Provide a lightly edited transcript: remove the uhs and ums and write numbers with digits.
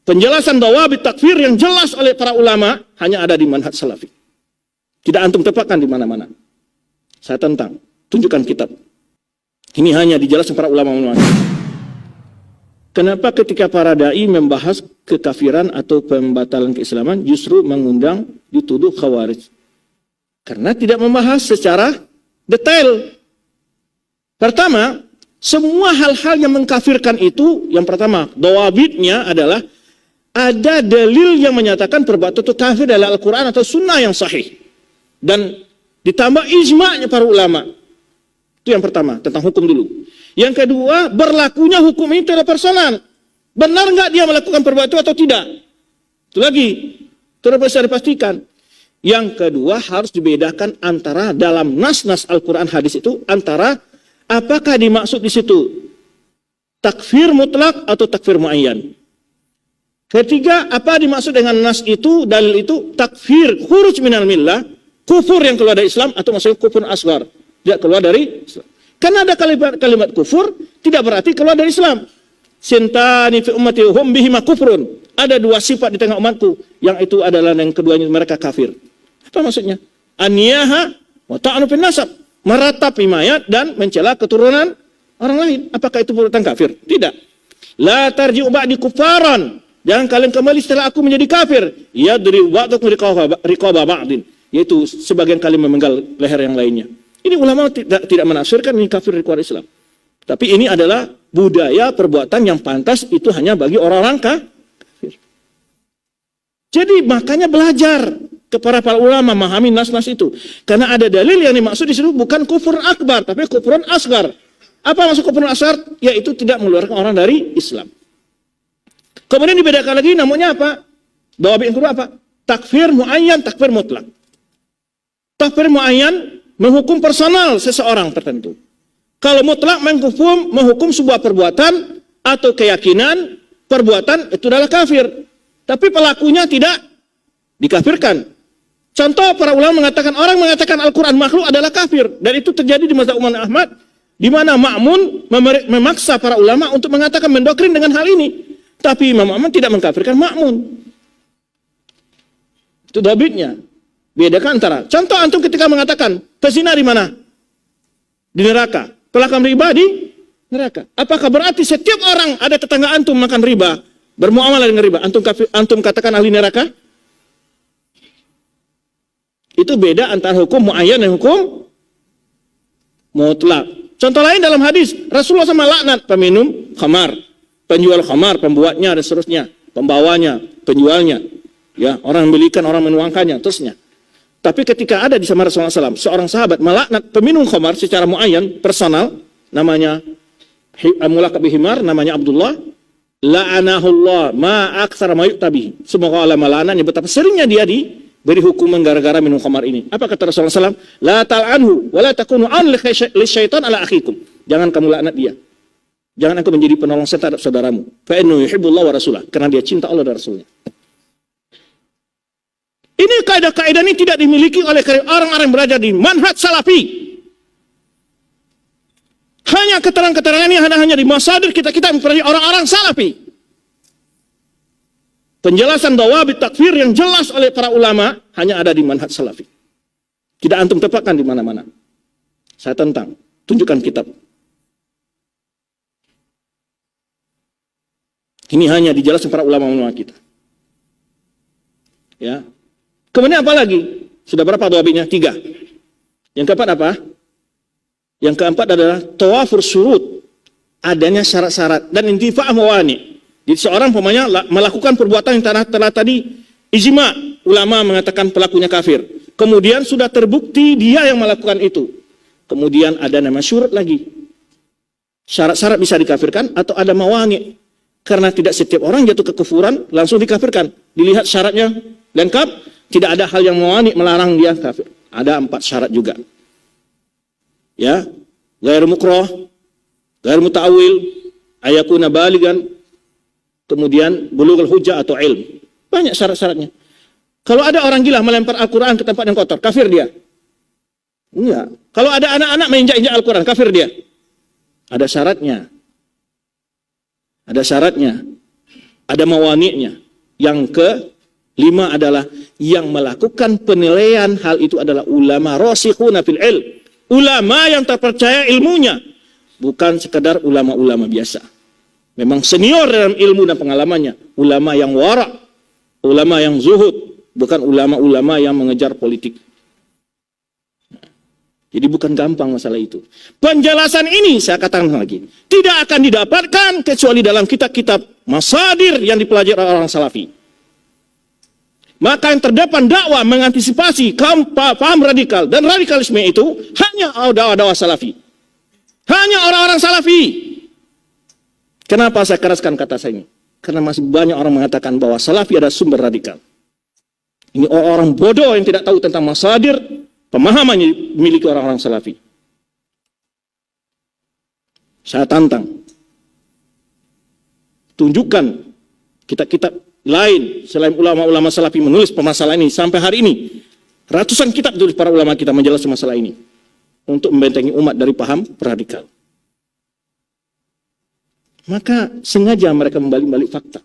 Penjelasan dawabit takfir yang jelas oleh para ulama hanya ada di manhaj salafi. Tidak antum tepatkan di mana-mana. Saya tentang. Tunjukkan kitab. Ini hanya dijelaskan para ulama. Kenapa ketika para dai membahas kekafiran atau pembatalan keislaman justru mengundang dituduh khawarij? Karena tidak membahas secara detail. Pertama, semua hal-hal yang mengkafirkan itu, yang pertama, dawabitnya adalah ada dalil yang menyatakan perbuatan itu kafir dalam Al-Quran atau sunnah yang sahih. Dan ditambah ijma'nya para ulama. Itu yang pertama, tentang hukum dulu. Yang kedua, berlakunya hukum ini tidak personal. Benar nggak dia melakukan perbuatan itu atau tidak? Itu lagi, tidak bisa dipastikan. Yang kedua, harus dibedakan antara dalam nas-nas Al-Quran hadis itu, antara apakah dimaksud di situ takfir mutlak atau takfir muayyan. Ketiga, apa dimaksud dengan nas itu, dalil itu, takfir khuruj minal millah, kufur yang keluar dari Islam, atau maksudnya kufur asghar, tidak keluar dari Islam. Karena ada kalimat kufur, tidak berarti keluar dari Islam. Sintani fi ummati hum bihima kufrun. Ada dua sifat di tengah umatku, yang itu adalah yang keduanya mereka kafir. Apa maksudnya? Aniyaha wa ta'anu fin nasab. Meratapi mayat dan mencela keturunan orang lain. Apakah itu perbuatan kafir? Tidak. La tarji'u ba'di kufaran. Jangan kalian kembali setelah aku menjadi kafir. Yadri ba'dukum riqaba ba'din. Yaitu sebagian kalian memenggal leher yang lainnya. Ini ulama tidak menafsirkan ini kafir dari keluar Islam. Tapi ini adalah budaya perbuatan yang pantas itu hanya bagi orang-orang kafir. Jadi makanya belajar kepada para ulama memahami nas-nas itu. Karena ada dalil yang dimaksud di situ bukan kufur akbar, tapi kufur asgar. Apa maksud kufur asgar? Yaitu tidak mengeluarkan orang dari Islam. Kemudian dibedakan lagi namanya apa? Dawabit yang kedua apa? Takfir muayyan, takfir mutlak. Takfir muayyan menghukum personal seseorang tertentu. Kalau mutlak menghukum sebuah perbuatan atau keyakinan perbuatan itu adalah kafir. Tapi pelakunya tidak dikafirkan. Contoh para ulama mengatakan orang mengatakan Al-Quran makhluk adalah kafir. Dan itu terjadi di mazhab Imam Ahmad. Di mana Ma'mun memaksa para ulama untuk mengatakan mendoktrin dengan hal ini. Tapi Imam Ahmad tidak mengkafirkan Ma'mun. Itu dhabitnya. Bedakan antara. Contoh antum ketika mengatakan pezina di mana? Di neraka. Pelaku riba di neraka. Apakah berarti setiap orang ada tetangga antum makan riba, bermuamalah dengan riba, antum katakan ahli neraka? Itu beda antara hukum muayyan dan hukum mutlak. Contoh lain dalam hadis, Rasulullah sama laknat peminum khamar, penjual khamar, pembuatnya dan seterusnya, pembawanya, penjualnya, ya, orang membelikan, orang menuangkannya, terusnya. Tapi ketika ada di zaman Rasulullah SAW, seorang sahabat melaknat peminum khamar secara muayyan, personal, namanya mulaqab bihimar, namanya Abdullah, la'anahullah ma aktsara ma yu'tabihi. Semoga Allah melaknatnya betapa seringnya dia diberi hukuman gara-gara minum khamar ini. Apa kata Rasulullah SAW? La tal'anhu wa la takunu an li syaitan ala akhikum. Jangan kamu laknat dia. Jangan engkau menjadi penolong setan terhadap saudaramu. Fa innahu yuhibbullah wa rasulah. Karena dia cinta Allah dan Rasulnya. Ini kaidah-kaidah ini tidak dimiliki oleh orang-orang yang belajar di manhaj salafi. Hanya keterangan-keterangan ini hanya di masadir kita mempelajari orang-orang salafi. Penjelasan dawabit takfir yang jelas oleh para ulama hanya ada di manhaj salafi. Tidak antum tepatkan di mana-mana. Saya tentang. Tunjukkan kitab. Ini hanya dijelaskan para ulama-ulama kita. Ya. Kemudian apa lagi? Sudah berapa dawabitnya? 3. Yang keempat apa? Yang keempat adalah tawafur syurut. Adanya syarat-syarat dan intifa' mawani. Jadi seorang melakukan perbuatan yang telah tadi ijma' ulama mengatakan pelakunya kafir. Kemudian sudah terbukti dia yang melakukan itu. Kemudian ada nama syurut lagi. Syarat-syarat bisa dikafirkan atau ada mawani. Karena tidak setiap orang jatuh kekufuran langsung dikafirkan. Dilihat syaratnya lengkap. Tidak ada hal yang melarang dia kafir. Ada 4 syarat juga. Ya, ghairu mukrah, ghairu muta'awil, ayakuna baligan, kemudian bulughul hujjah atau ilm. Banyak syarat-syaratnya. Kalau ada orang gila melempar Al-Quran ke tempat yang kotor, kafir dia? Enggak. Kalau ada anak-anak menginjak-injak Al-Quran, kafir dia? Ada syaratnya. Ada syaratnya. Ada mawani'nya. Yang kelima adalah yang melakukan penilaian hal itu adalah ulama rasikhuna fil ilm. Ulama yang terpercaya ilmunya. Bukan sekedar ulama-ulama biasa. Memang senior dalam ilmu dan pengalamannya. Ulama yang wara', ulama yang zuhud. Bukan ulama-ulama yang mengejar politik. Jadi bukan gampang masalah itu. Penjelasan ini saya katakan lagi, tidak akan didapatkan kecuali dalam kitab-kitab masadir yang dipelajari orang salafi. Maka yang terdepan dakwah mengantisipasi kaum paham radikal dan radikalisme itu hanya dakwah-dakwah salafi. Hanya orang-orang salafi. Kenapa saya keraskan kata saya ini? Karena masih banyak orang mengatakan bahwa salafi adalah sumber radikal. Ini orang-orang bodoh yang tidak tahu tentang masadir, pemahaman yang dimiliki orang-orang salafi. Saya tantang. Tunjukkan kitab-kitab lain selain ulama-ulama salafi menulis permasalahan ini sampai hari ini. Ratusan kitab tulis para ulama kita menjelaskan masalah ini untuk membentengi umat dari paham radikal. Maka sengaja mereka membalik-balik fakta.